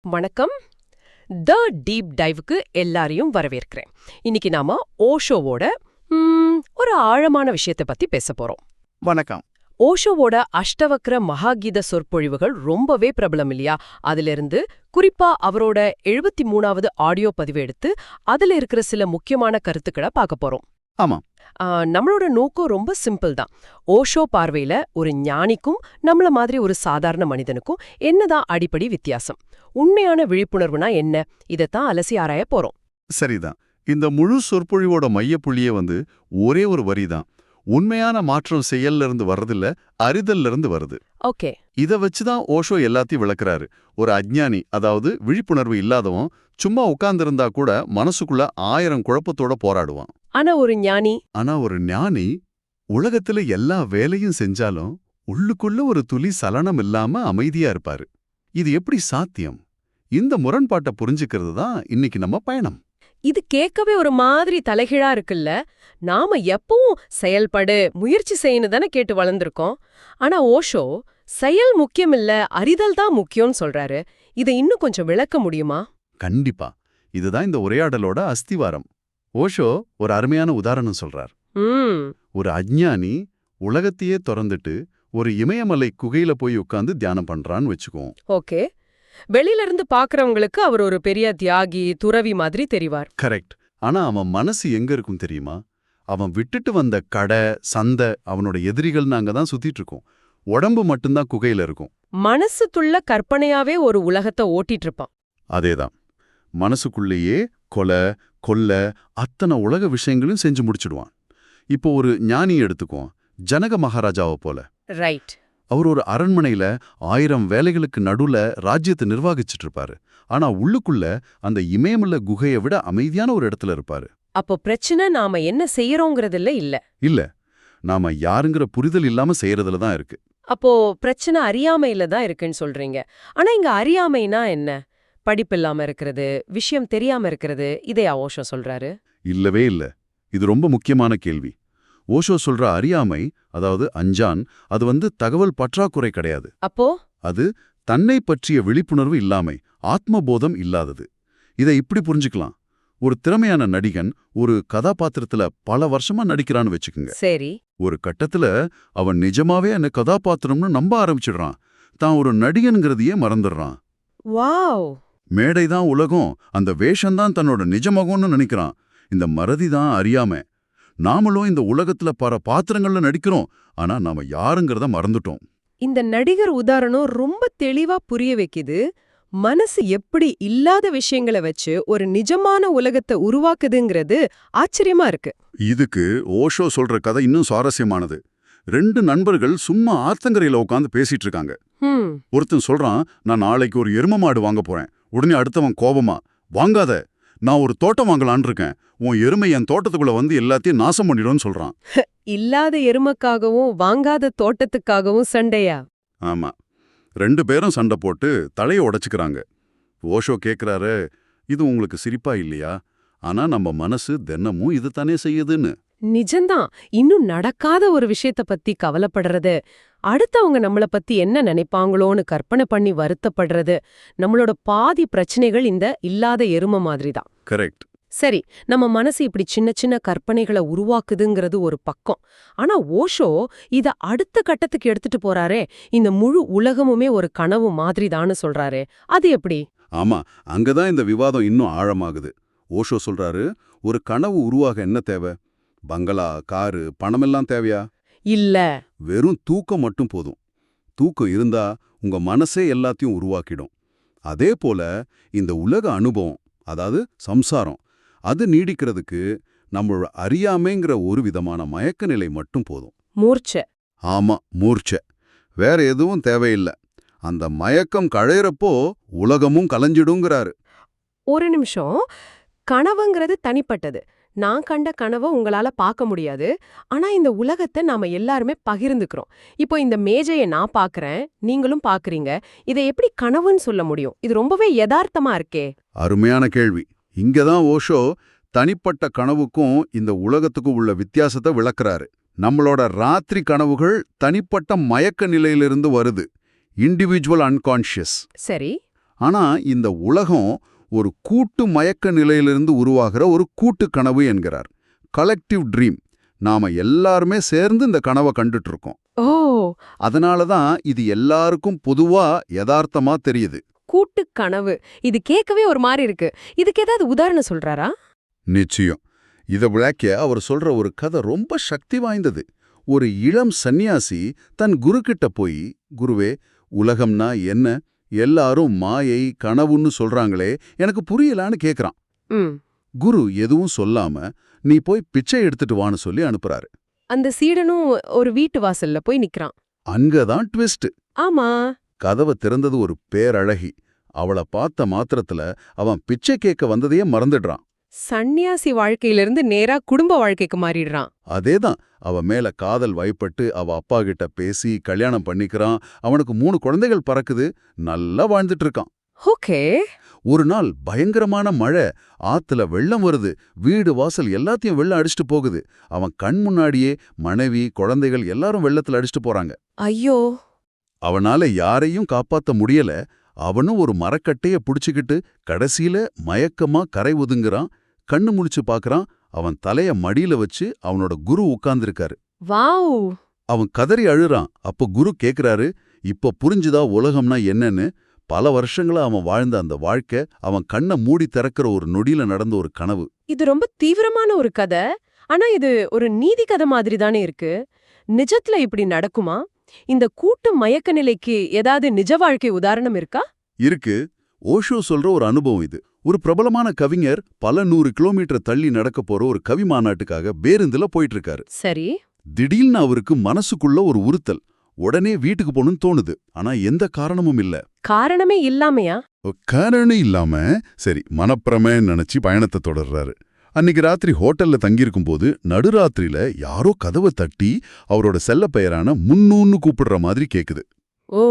வணக்கம். The deep டைவுக்கு எல்லாரையும் வரவேற்கிறேன். இன்னைக்கு நாம ஓஷோவோட ஒரு ஆழமான விஷயத்தை பத்தி பேச போறோம். வணக்கம். ஓஷோவோட அஷ்டவக்ர மகாகீத சொற்பொழிவுகள் ரொம்பவே பிரபலம் இல்லையா? அதிலிருந்து குறிப்பா அவரோட 73வது ஆடியோ பதிவு எடுத்து அதுல இருக்கிற சில முக்கியமான கருத்துக்களை பார்க்க போறோம். ஆமாம். நம்மளோட நோக்கம் ரொம்ப சிம்பிள் தான். ஓஷோ பார்வையில ஒரு ஞானிக்கும் நம்மள மாதிரி ஒரு சாதாரண மனிதனுக்கும் என்னதான் அடிப்படை வித்தியாசம், உண்மையான விழிப்புணர்வுனா என்ன, இதைத்தான் அலசி ஆராய போறோம். சரிதான். இந்த முழு சொற்பொழிவோட மையப்புள்ளியே ஒரே ஒரு வரிதான். உண்மையான மாற்றம் செயல்ல இருந்து வர்றதில்ல, அறிதல்ல இருந்து வருது. ஓகே. இத வச்சுதான் ஓஷோ எல்லாத்தையும் விளக்குறாரு. ஒரு அஞ்ஞானி, அதாவது விழிப்புணர்வு இல்லாதவன் சும்மா உட்கார்ந்திருந்தா கூட மனசுக்குள்ள 1000 குழப்பத்தோட போராடுவான். ஆனா ஒரு ஞானி உலகத்துல எல்லா வேலையும் செஞ்சாலும் உள்ளுக்குள்ள ஒரு துளி சலனம் இல்லாம அமைதியா இருப்பாரு. இது எப்படி சாத்தியம்? இந்த முரண்பாட்டை புரிஞ்சுக்கிறது தான் இன்னைக்கு நம்ம பயணம். இது கேட்கவே ஒரு மாதிரி தலைகீழா இருக்குல்ல. நாம எப்பவும் செயல்படு, முயற்சி செய்யணும் தானே கேட்டு வளர்ந்துருக்கோம். ஆனா ஓஷோ செயல் முக்கியம் இல்ல, அறிதல் தான் முக்கியம்னு சொல்றாரு. இதை இன்னும் கொஞ்சம் விளக்க முடியுமா? கண்டிப்பா. இதுதான் இந்த உரையாடலோட அஸ்திவாரம். ஓஷோ ஒரு அருமையான உதாரணம் சொல்றார். ஒரு அஞ்ஞானி உலகத்தையே திறந்துட்டு ஒரு இமயமலை குகையில போய் உட்கார்ந்து தியானம் பண்றான்னு வச்சுக்குவோம். ஓகே. வெளியில இருந்து பாக்குறவங்களுக்கு அவர் ஒரு பெரிய தியாகி, துறவி மாதிரி தெரிவார். கரெக்ட். ஆனா அவன் மனசு எங்க இருக்கும் தெரியுமா? அவன் விட்டுட்டு வந்த கடை, சந்தை, அவனோட எதிரிகள்னு அங்கதான் சுத்திட்டு இருக்கும். உடம்பு மட்டும்தான் குகையில இருக்கும். மனசுக்குள்ள கற்பனையாவே ஒரு உலகத்தை ஓட்டிட்டு இருப்பான். அதேதான். மனசுக்குள்ளேயே கொலை, கொல்ல, அத்தனை உலக விஷயங்களையும் செஞ்சு முடிச்சிடுவான். இப்போ ஒரு ஞானி எடுத்துக்குவோம், ஜனக மகாராஜாவை போல. ரைட். அவர் ஒரு அரண்மனையில 1000 வேலைகளுக்கு நடுவுல ராஜ்யத்தை நிர்வகிச்சிட்டு இருப்பாரு. ஆனா உள்ளுக்குள்ள அந்த இமயமலை குகையை விட அமைதியான ஒரு இடத்துல இருப்பாரு. அப்போ பிரச்சனை நாம என்ன செய்யறோங்கிறதுல இல்ல, நாம யாருங்கிற புரிதல் இல்லாம செய்யறதுல தான் இருக்கு. அப்போ பிரச்சனை அறியாமையில தான் இருக்குன்னு சொல்றீங்க. ஆனா இங்க அறியாமைனா என்ன? படிப்பில்லாம இருக்கிறது, விஷயம் தெரியாம இருக்கிறது, இதையா ஓஷோ சொல்றாரு? இல்லவே இல்ல. இது ரொம்ப முக்கியமான கேள்வி. ஓஷோ சொல்ற அறியாமை, அதாவது அஞ்சான், அது தகவல் பற்றாக்குறை கிடையாது. அப்போ அது தன்னை பற்றிய விழிப்புணர்வு இல்லாமை, ஆத்மபோதம் இல்லாதது. இதை இப்படி புரிஞ்சுக்கலாம். ஒரு திறமையான நடிகன் ஒரு கதாபாத்திரத்துல பல வருஷமா நடிக்கிறான்னு வச்சுக்குங்க. சரி. ஒரு கட்டத்துல அவன் நிஜமாவே அந்த கதாபாத்திரம்னு நம்ப ஆரம்பிச்சிடுறான். தான் ஒரு நடிகனுங்கிறதையே மறந்துடுறான். வாவ். மேடைதான் உலகம், அந்த வேஷம்தான் தன்னோட நிஜமகம்னு நினைக்கிறான். இந்த மறதிதான் அறியாமை. நாமளும் இந்த உலகத்துல பல பாத்திரங்கள்ல நடிக்கிறோம், ஆனா நாம யாருங்கிறத மறந்துட்டோம். இந்த நடிகர் உதாரணம் ரொம்ப தெளிவா புரிய வைக்குது. மனசு எப்படி இல்லாத விஷயங்களை வச்சு ஒரு நிஜமான உலகத்தை உருவாக்குதுங்கிறது ஆச்சரியமா இருக்கு. இதுக்கு ஓஷோ சொல்ற கதை இன்னும் சுவாரஸ்யமானது. 2 நண்பர்கள் சும்மா ஆத்தங்கரையில உட்காந்து பேசிட்டு இருக்காங்க. ஒருத்தன் சொல்றான், நான் நாளைக்கு ஒரு எரும மாடு வாங்க போறேன். உடனே அடுத்தவன் கோபமா, வாங்காத, நான் ஒரு தோட்டம் வாங்கலான் இருக்கேன். உன் எருமை என் தோட்டத்துக்குள்ள எல்லாத்தையும் நாசம் பண்ணிடும்னு சொல்றான். இல்லாத எருமக்காகவும் வாங்காத தோட்டத்துக்காகவும் சண்டையா? ஆமா. 2 பேரும் சண்டை போட்டு தலையை உடைச்சுக்கிறாங்க. ஓஷோ கேக்குறாரு, இது உங்களுக்கு சிரிப்பா இல்லையா? ஆனா நம்ம மனசு தினமும் இது தானே செய்யுதுன்னு. நிஜம்தான். இன்னும் நடக்காத ஒரு விஷயத்த பத்தி கவலைப்படுறது, அடுத்தவங்க நம்மள பத்தி என்ன நினைப்பாங்களோன்னு கற்பனை பண்ணி வருத்தப்படுறது, நம்மளோட பாதி பிரச்சனைகள் இந்த இல்லாத எரும மாதிரி தான். கரெக்ட். சரி, நம்ம மனசு இப்படி சின்ன சின்ன கற்பனைகளை உருவாக்குதுங்கிறது ஒரு பக்கம். ஆனா ஓஷோ இத அடுத்த கட்டத்துக்கு எடுத்துட்டு போறாரே, இந்த முழு உலகமுமே ஒரு கனவு மாதிரிதான்னு சொல்றாரே, அது எப்படி? ஆமா, அங்கதான் இந்த விவாதம் இன்னும் ஆழமாகுது. ஓஷோ சொல்றாரு, ஒரு கனவு உருவாக என்ன தேவை? பங்களா, காரு, பணமெல்லாம் தேவையா? இல்ல. வெறும் தூக்கம் மட்டும் போதும். தூக்கம் இருந்தா உங்க மனசே எல்லாத்தையும் உருவாக்கிடும். அதே போல இந்த உலக அனுபவம், அதாவது சம்சாரம், அது நீடிக்கிறதுக்கு நம்மளோட அறியாமைங்கிற ஒரு விதமான மயக்க நிலை மட்டும் போதும். மூர்ச்சை. ஆமா, மூர்ச்சை. வேற எதுவும் தேவையில்லை. அந்த மயக்கம் கழையறப்போ உலகமும் கலைஞ்சிடுங்கிறாரு. ஒரு நிமிஷம். கனவுங்கிறது தனிப்பட்டது. நான் கண்ட கனவை உங்களால பார்க்க முடியாது. ஆனா இந்த உலகத்தை நாம எல்லாருமே பகிர்ந்துக்கிறோம். இப்போ இந்த மேஜையை நான் பார்க்கறேன், நீங்களும் பார்க்கறீங்க. இதை எப்படி கனவுன்னு சொல்ல முடியும்? இது ரொம்பவே யதார்த்தமா இருக்கே. அருமையான கேள்வி. இங்கதான் ஓஷோ தனிப்பட்ட கனவுக்கும் இந்த உலகத்துக்கும் உள்ள வித்தியாசத்தை விளக்குறாரு. நம்மளோட ராத்திரி கனவுகள் தனிப்பட்ட மயக்க நிலையிலிருந்து வருது, இண்டிவிஜுவல் அன்கான்ஷியஸ். சரி. ஆனா இந்த உலகம் ஒரு கூட்டு மயக்க நிலையிலிருந்து உருவாகிற ஒரு கூட்டு கனவு என்கிறார். Collective dream. நாம எல்லாருமே சேர்ந்து இந்த கனவை கண்டுட்டு இருக்கோம். ஓ, அதனால தான் இது எல்லாருக்கும் பொதுவா யதார்த்தமா தெரியுது. கூட்டு கனவு. இது கேட்கவே ஒரு மாதிரி இருக்கு. இதுக்கு ஏதாவது உதாரணம் சொல்றாரா? நிச்சயம். இத விளக்க அவர் சொல்ற ஒரு கதை ரொம்ப சக்தி வாய்ந்தது. ஒரு இளம் சந்நியாசி தன் குரு கிட்ட போய், குருவே, உலகம்னா என்ன? எல்லாரும் மாயை கனவுன்னு சொல்றாங்களே, எனக்கு புரியலான்னு கேக்குறான். ம். குரு எதுவும் சொல்லாம, நீ போய் பிச்சை எடுத்துட்டு வான்னு சொல்லி அனுப்புறாரு. அந்த சீடனும் ஒரு வீட்டு வாசல்ல போய் நிக்கிறான். அங்கதான் ட்விஸ்ட். ஆமா. கதவை திறந்தது ஒரு பேரழகி. அவள பார்த்த மாத்திரத்துல அவன் பிச்சை கேட்க வந்ததையே மறந்துடுறான். சந்நியாசி வாழ்க்கையிலிருந்து நேரா குடும்ப வாழ்க்கைக்கு மாறிடுறான். அதேதான். அவ மேல காதல் வயப்பட்டு அவ அப்பா கிட்ட பேசி கல்யாணம் பண்ணிக்கிறான். அவனுக்கு 3 குழந்தைகள் பறக்குது. நல்லா வாழ்ந்துட்டு இருக்கான். ஓகே. ஒரு நாள் பயங்கரமான மழை. ஆத்துல வெள்ளம் வருது. வீடு வாசல் எல்லாத்தையும் வெள்ளம் அடிச்சுட்டு போகுது. அவன் கண் முன்னாடியே மனைவி குழந்தைகள் எல்லாரும் வெள்ளத்துல அடிச்சுட்டு போறாங்க. ஐயோ. அவனால யாரையும் காப்பாத்த முடியல. அவனும் ஒரு மரக்கட்டைய புடிச்சுக்கிட்டு கடைசியில மயக்கமா கரை ஒதுங்குறான். கண்ணு முழிச்சு பாக்குறான். அவன் தலைய மடியில வச்சு அவனோட குரு உட்கார்ந்திருக்காரு. வாவ். அவன் கதறி அழுறான். அப்ப குரு கேக்குறாரு, இப்ப புரிஞ்சுதா உலகம்னா என்னன்னு? பல வருஷங்களா அவன் வாழ்ந்த அந்த வாழ்க்கை அவன் கண்ணை மூடி திறக்கிற ஒரு நொடியில நடந்த ஒரு கனவு. இது ரொம்ப தீவிரமான ஒரு கதை. ஆனா இது ஒரு நீதி கதை மாதிரி தானே இருக்கு. நிஜத்துல இப்படி நடக்குமா? இந்த கூட்டு மயக்க நிலைக்கு ஏதாவது நிஜ வாழ்க்கை உதாரணம் இருக்கா? இருக்கு. ஓஷோ சொல்ற ஒரு அனுபவம் இது. ஒரு பிரபலமான கவிஞர் பல 100 கிலோமீட்டர் தள்ளி நடக்க போற ஒரு கவி மாநாட்டுக்காக பேருந்துல போயிட்டு இருக்காரு. சரி. திடீர்னு அவருக்கு மனசுக்குள்ள ஒரு உறுத்தல். உடனே வீட்டுக்கு போகணும்னு தோணுது. ஆனா எந்த காரணமும் இல்ல. காரணமே இல்லாமையா? காரணம் இல்லாம சரி மனப்பிரமேன்னு நினைச்சு பயணத்தை தொடர்றாரு. அன்னைக்கு ராத்திரி ஹோட்டல்ல தங்கியிருக்கும் போது நடுராத்திரியில யாரோ கதவை தட்டி அவரோட செல்ல பெயரான முன்னூன்னு கூப்பிடுற மாதிரி கேக்குது. ஓ.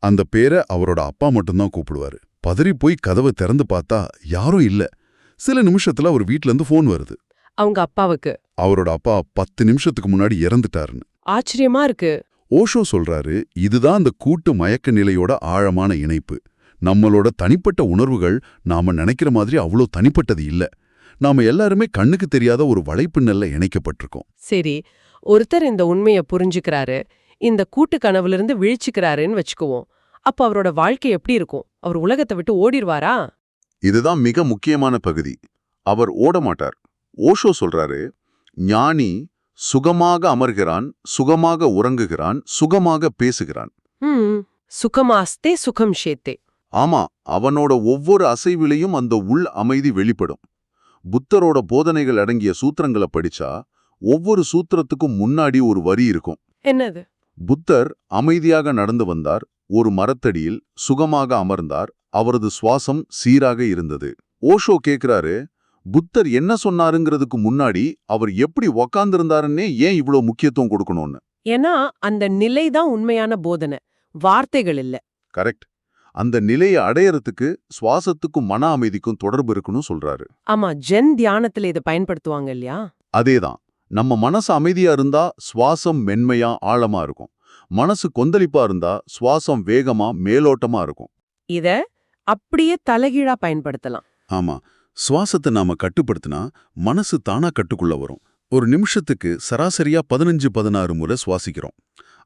அந்த பேரை அவரோட அப்பா மட்டும்தான் கூப்பிடுவாரு. பதறி போய் கதவை திறந்து பார்த்தா யாரும் இல்ல. சில நிமிஷத்துல அவர் வீட்ல இருந்து போன் வருது. அவங்க அப்பாவுக்கு. அவரோட அப்பா 10 நிமிஷத்துக்கு முன்னாடி இறந்துட்டாருன்னு. ஆச்சரியமா இருக்கு. ஓஷோ சொல்றாரு, இதுதான் அந்த கூட்டு மயக்க நிலையோட ஆழமான இணைப்பு. நம்மளோட தனிப்பட்ட உணர்வுகள் நாம நினைக்கிற மாதிரி அவ்வளோ தனிப்பட்டது இல்ல. நாம எல்லாருமே கண்ணுக்கு தெரியாத ஒரு வலைப்பின்னல்ல இணைக்கப்பட்டிருக்கோம். சரி, ஒருத்தர் இந்த உண்மையை புரிஞ்சுக்கிறாரு, இந்த கூட்டு கனவுல விழிச்சுக்கிறாருன்னு வச்சுக்குவோம். அப்ப அவரோட வாழ்க்கை எப்படி இருக்கும்? அவர் உலகத்தை விட்டு ஓடிடுவாரா? இதுதான் மிக முக்கியமான பகுதி. அவர் ஓட மாட்டார். ஓஷோ சொல்றாரு, ஞானி சுகமாக அமர்கிறான், சுகமாக உறங்குகிறான், சுகமாக பேசுகிறான். சுகமாஸ்தே சுகம் ஷேத்தே. ஆமா, அவனோட ஒவ்வொரு அசைவிலையும் அந்த உள் அமைதி வெளிப்படும். புத்தரோட போதனைகள் அடங்கிய சூத்திரங்களை படிச்சா ஒவ்வொரு சூத்திரத்துக்கும் முன்னாடி ஒரு வரி இருக்கும். என்னது? புத்தர் அமைதியாக நடந்து வந்தார், ஒரு மரத்தடியில் சுகமாக அமர்ந்தார், அவரது சுவாசம் சீராக இருந்தது. ஓஷோ கேக்குறாரு, புத்தர் என்ன சொன்னாருங்கிறதுக்கு முன்னாடி அவர் எப்படி உக்காந்துருந்தாருன்னே ஏன் இவ்ளோ முக்கியத்துவம் கொடுக்கணும்னு. ஏன்னா அந்த நிலைதான் உண்மையான போதனை, வார்த்தைகள் இல்ல. கரெக்ட். அந்த நிலையை அடையறதுக்கு சுவாசத்துக்கும் மன அமைதிக்கும் தொடர்பு இருக்குன்னு சொல்றாரு. ஆமா, ஜென் தியானத்துல இதை பயன்படுத்துவாங்க இல்லையா? அதேதான். நம்ம மனசு அமைதியா இருந்தா சுவாசம் மென்மையா ஆழமா இருக்கும். மனசு கொந்தளிப்பா இருந்தா சுவாசம் வேகமா மேலோட்டமா இருக்கும். இத அப்படியே தலைகீழா பயன்படுத்தலாம். ஆமா, சுவாசத்தை நாம கட்டுப்படுத்தினா மனசு தானா கட்டுக்குள்ள வரும். ஒரு நிமிஷத்துக்கு சராசரியா 15-16 முறை சுவாசிக்கிறோம்.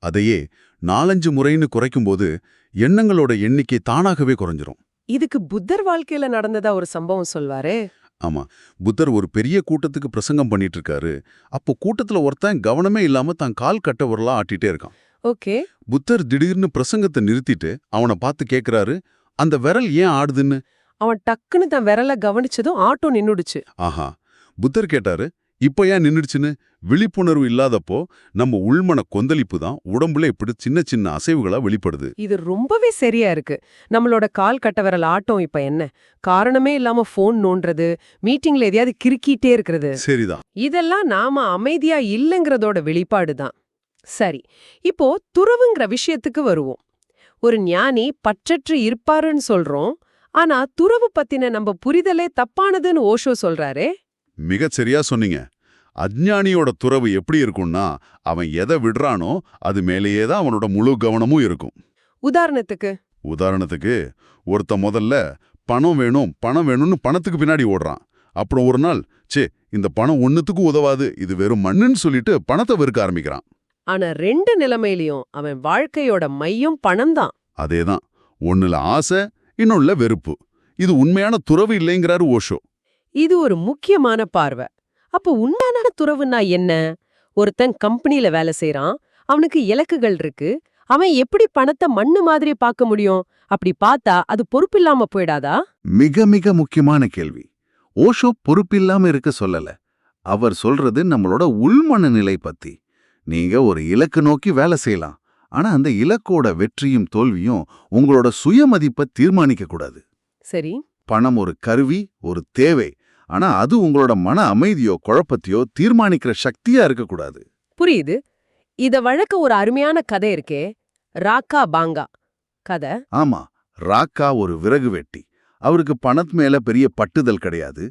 அதையே 4-5 முறைன்னு குறைக்கும்போது எண்ணங்களோட எண்ணிக்கை தானாகவே குறைஞ்சிரும். இதுக்கு புத்தர் வாழ்க்கையில நடந்ததா ஒரு சம்பவம் சொல்வாரே. ஆமா, புத்தர் ஒரு பெரிய கூட்டத்துக்கு பிரசங்கம் பண்ணிட்டு இருக்காரு. அப்போ கூட்டத்துல ஒருத்தன் கவனமே இல்லாம தான் கால் கட்ட விரலா ஆட்டிட்டே இருக்கான். ஓகே. புத்தர் திடீர்னு பிரசங்கத்தை நிறுத்திட்டு அவனை பார்த்து கேக்குறாரு, அந்த விரல் ஏன் ஆடுதுன்னு. அவன் டக்குன்னு தன் விரல கவனிச்சதும் ஆட்டோ நின்னுடுச்சு. ஆஹா. புத்தர் கேட்டாரு, இப்ப ஏன் நின்னுடுச்சுன்னு. விழிப்புணர்வு இல்லாதப்போ நம்ம உள்மன கொந்தளிப்பு தான் உடம்புல இப்படி சின்ன சின்ன அசைவுகளா வெளிப்படுது. இது ரொம்பவே சரியா இருக்கு. நம்மளோட கால் கட்ட விரல் ஆட்டம் இப்ப என்ன? காரணமே இல்லாம போன் நோண்டுறது, மீட்டிங்ல எதையாவது கிறுக்கிட்டே இருக்கிறது. சரிதான். இதெல்லாம் நாம அமைதியா இல்லைங்கிறதோட வெளிப்பாடுதான். சரி, இப்போ துறவுங்கிற விஷயத்துக்கு வருவோம். ஒரு ஞானி பற்றற்று இருப்பாருன்னு சொல்றோம். ஆனா துறவு பத்தின நம்ம புரிதலே தப்பானதுன்னு ஓஷோ சொல்றாரே. மிகச் சரியா சொன்னீங்க. அஞ்ஞானியோட துறவு எப்படி இருக்கும்னா, அவன் எதை விடுறானோ அது மேலேயே தான் அவனோட முழு கவனமும் இருக்கும். உதாரணத்துக்கு ஒருத்தன் முதல்ல பணம் வேணும் பணம் வேணும்னு பணத்துக்கு பின்னாடி ஓடுறான். அப்புறம் ஒரு நாள் இந்த பணம் ஒண்ணுத்துக்கும் உதவாது, இது வெறும் மண்ணுன்னு சொல்லிட்டு பணத்தை வெறுக்க ஆரம்பிக்கிறான். ஆனா 2 நிலைமையிலயும் அவன் வாழ்க்கையோட மையம் பணம்தான். அதேதான், ஒண்ணுல ஆசை, இன்னொன்னுல வெறுப்பு. இது உண்மையான துறவு இல்லைங்கிறாரு ஓஷோ. இது ஒரு முக்கியமான பார்வை. அப்போ உண்மையான துறவுன்னா என்ன? ஒருத்தன் கம்பெனில வேலை செய்றான், அவனுக்கு இலக்குகள் இருக்கு. அவன் எப்படி பணத்தை மண்ணு மாதிரி பார்க்க முடியும்? அப்படி பார்த்தா அது பொறுப்பில்லாம போயிடாதா? மிக மிக முக்கியமான கேள்வி. ஓஷோ பொறுப்பில்லாம இருக்க சொல்லல. அவர் சொல்றது நம்மளோட உள்மனநிலை பத்தி. நீங்க ஒரு இலக்கு நோக்கி வேலை செய்யலாம், ஆனா அந்த இலக்கோட வெற்றியும் தோல்வியும் உங்களோட சுயமதிப்பை தீர்மானிக்க கூடாது. சரி. பணம் ஒரு கருவி, ஒரு தேவை. ஆனா அது உங்களோட மன அமைதியோ குழப்பத்தையோ தீர்மானிக்கிற சக்தியா இருக்கக்கூடாது. புரியுது. இத வழக்க ஒரு அருமையான கதை இருக்கே, ராக்கா பாங்கா கதை. ஆமா, ராக்கா ஒரு விறகு வெட்டி. அவருக்கு பணத்து மேல பெரிய பட்டுதல் கிடையாது.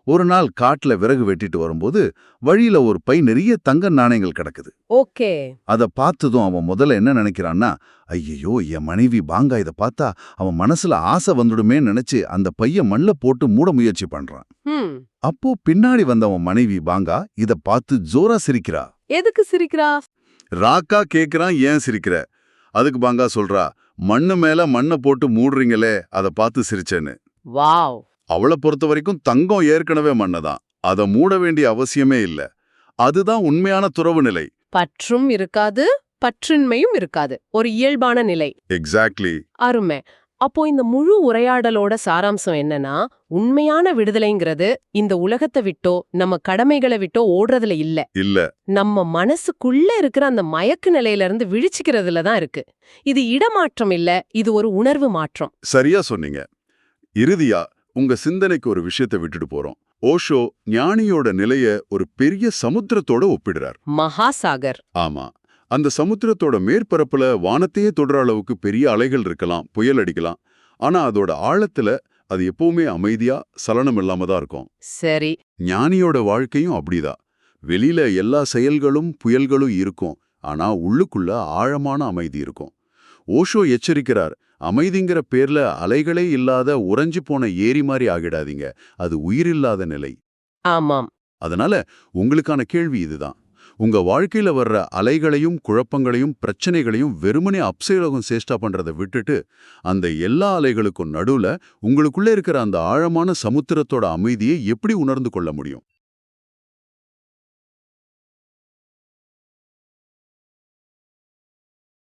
ஒரு நாள் காட்டுல விறகு வெட்டிட்டு வரும்போது வழியில ஒரு பை நிறைய தங்க நாணயங்கள் கிடக்குது. ஓகே. அத பார்த்ததும் அவன் முதல்ல என்ன நினைக்கிறான்னா, ஐயையோ, என் மனைவி பாங்கா இத பார்த்தா அவன் மனசுல ஆசை வந்துடுமே நினைச்சு அந்த பைய மண்ல போட்டு மூட முயற்சி பண்றான். அப்போ பின்னாடி வந்தவன் மனைவி பாங்கா இத பார்த்து ஜோரா சிரிக்கிறா. எதுக்கு சிரிக்கிறா? ராக்கா கேக்குறான், ஏன் சிரிக்கிற? அதுக்கு பாங்கா சொல்றா, மண்ணு மேல மண்ணை போட்டு மூடுறீங்களே, அதை பார்த்து சிரிச்சேன்னு. வாவ். அவளை பொறுத்த வரைக்கும் தங்கம் ஏற்கனவே மண்ணதான், அதை மூட வேண்டிய அவசியமே இல்ல. அதுதான் உண்மையான துறவு நிலை. பற்றும் இருக்காது, பற்றின்மையும் இருக்காது. ஒரு இயல்பான நிலை. எக்ஸாக்ட்லி. அருமை. அப்போ இந்த முழு உரையாடலோட சாராம்சம் என்னன்னா, உண்மையான விடுதலைங்கிறது இந்த உலகத்தை விட்டோ நம்ம கடமைகளை விட்டோ ஓடுறதுல இல்ல, நம்ம மனசுக்குள்ள இருக்கிற அந்த மயக்க நிலையில இருந்து விழிச்சுக்கிறதுல தான் இருக்கு. இது இடமாற்றம் இல்ல, இது ஒரு உணர்வு மாற்றம். சரியா சொன்னீங்க. இறுதியா உங்க சிந்தனைக்கு ஒரு விஷயத்தை விட்டுட்டு போறோம். ஓஷோ ஞானியோட நிலைய ஒரு பெரிய சமுத்திரத்தோட ஒப்பிடுறார். மகாசாகர். ஆமா, அந்த சமுத்திரத்தோட மேற்பரப்புல வானத்தையே தொடுற அளவுக்கு பெரிய அலைகள் இருக்கலாம், புயல் அடிக்கலாம். ஆனா அதோட ஆழத்துல அது எப்பவுமே அமைதியா சலனம் இல்லாம தான் இருக்கும். சரி. ஞானியோட வாழ்க்கையும் அப்படிதான். வெளியில எல்லா செயல்களும் புயல்களும் இருக்கும், ஆனா உள்ளுக்குள்ள ஆழமான அமைதி இருக்கும். ஓஷோ எச்சரிக்கிறார், அமைதிங்கிற பேர்ல அலைகளே இல்லாத உறைஞ்சு போன ஏரி மாதிரி ஆகிடாதீங்க, அது உயிரில்லாத நிலை. ஆமாம். அதனால உங்களுக்கான கேள்வி இதுதான். உங்க வாழ்க்கையில வர்ற அலைகளையும் குழப்பங்களையும் பிரச்சனைகளையும் வெறுமனே அப்சேலகம் சேஷ்டா பண்றதை விட்டுட்டு, அந்த எல்லா அலைகளுக்கும் நடுவுல உங்களுக்குள்ள இருக்கிற அந்த ஆழமான சமுத்திரத்தோட அமைதியை எப்படி உணர்ந்து கொள்ள முடியும்?